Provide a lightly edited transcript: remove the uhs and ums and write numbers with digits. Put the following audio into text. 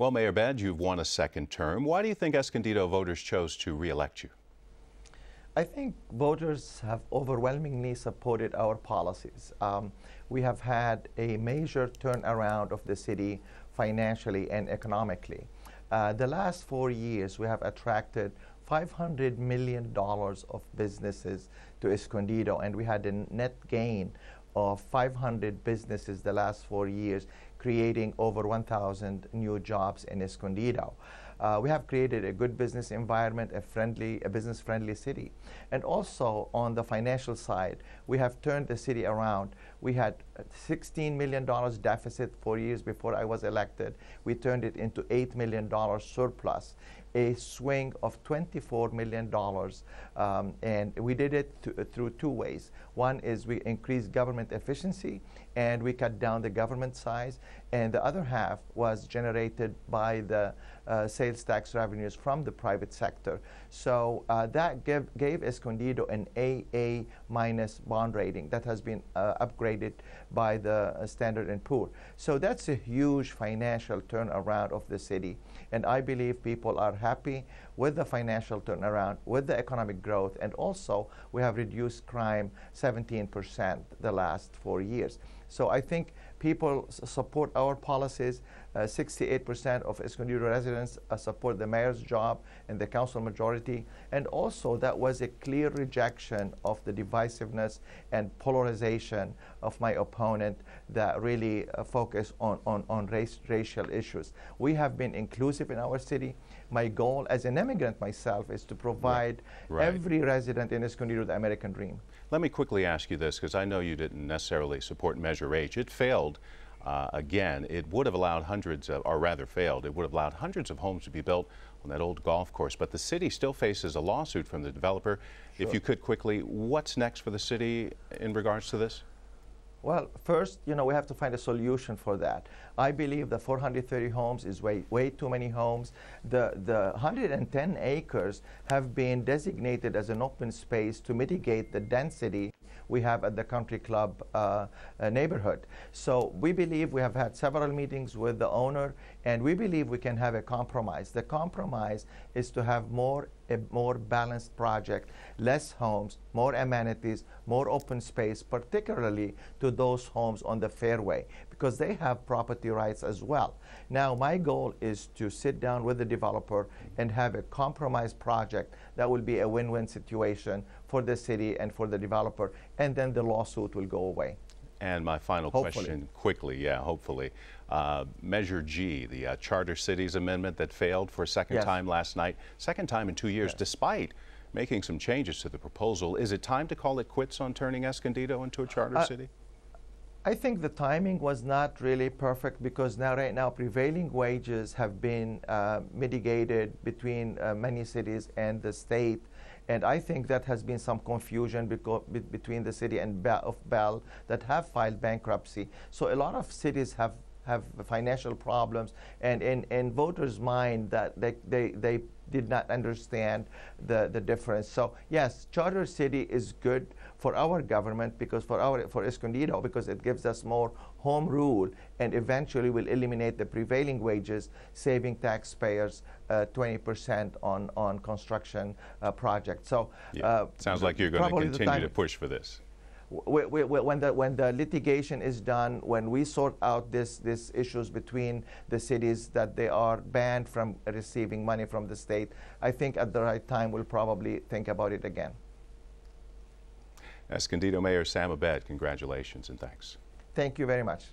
Well, Mayor Abed, you've won a second term. Why do you think Escondido voters chose to re-elect you? I think voters have overwhelmingly supported our policies. We have had a major turnaround of the city financially and economically. The last 4 years, we have attracted $500 million of businesses to Escondido, and we had a net gain of 500 businesses the last 4 years, creating over 1,000 new jobs in Escondido. We have created a good business environment, a business-friendly city. And also on the financial side, we have turned the city around. We had $16 million deficit 4 years before I was elected. We turned it into $8 million surplus, a swing of $24 million. And we did it through two ways. One is we increased government efficiency and we cut down the government size. And the other half was generated by the sales tax revenues from the private sector. So that gave Escondido an AA- bond rating that has been upgraded by the Standard & Poor's. So that's a huge financial turnaround of the city. And I believe people are happy with the financial turnaround, with the economic growth, and also we have reduced crime 17% the last 4 years. So I think people support our policies. 68% of Escondido residents support the mayor's job and the council majority. And also that was a clear rejection of the divisiveness and polarization of my opponent that really focus on racial issues. We have been inclusive in our city. My goal as an immigrant myself is to provide every resident in Escondido the American dream. Let me quickly ask you this, because I know you didn't necessarily support Measure H. It failed again. It would have allowed hundreds of, or rather failed, it would have allowed hundreds of homes to be built on that old golf course. But the city still faces a lawsuit from the developer. Sure. If you could quickly, what's next for the city in regards to this? Well, first, we have to find a solution for that. I believe the 430 homes is way too many homes. The 110 acres have been designated as an open space to mitigate the density we have at the country club neighborhood. So we believe, we have had several meetings with the owner, and we believe we can have a compromise. The compromise is to have a more balanced project, less homes, more amenities, more open space, particularly to those homes on the fairway, because they have property rights as well. Now, my goal is to sit down with the developer and have a compromise project that will be a win-win situation for the city and for the developer, and then the lawsuit will go away. And my final question, quickly, hopefully. Measure G, the Charter Cities Amendment that failed for a second time last night, second time in 2 years, despite making some changes to the proposal. Is it time to call it quits on turning Escondido into a charter city? I think the timing was not really perfect, because right now prevailing wages have been mitigated between many cities and the state. And I think that has been some confusion between the city and of Bell that have filed bankruptcy. So a lot of cities have financial problems, and in voters' mind that they did not understand the difference. So yes, charter city is good for our government, because for Escondido, because it gives us more home rule and eventually will eliminate the prevailing wages, saving taxpayers 20% on construction projects. So sounds like you're going to continue to push for this. When the litigation is done, when we sort out these issues between the cities that they are banned from receiving money from the state, I think at the right time we'll probably think about it again. Escondido Mayor Sam Abed, congratulations and thanks. Thank you very much.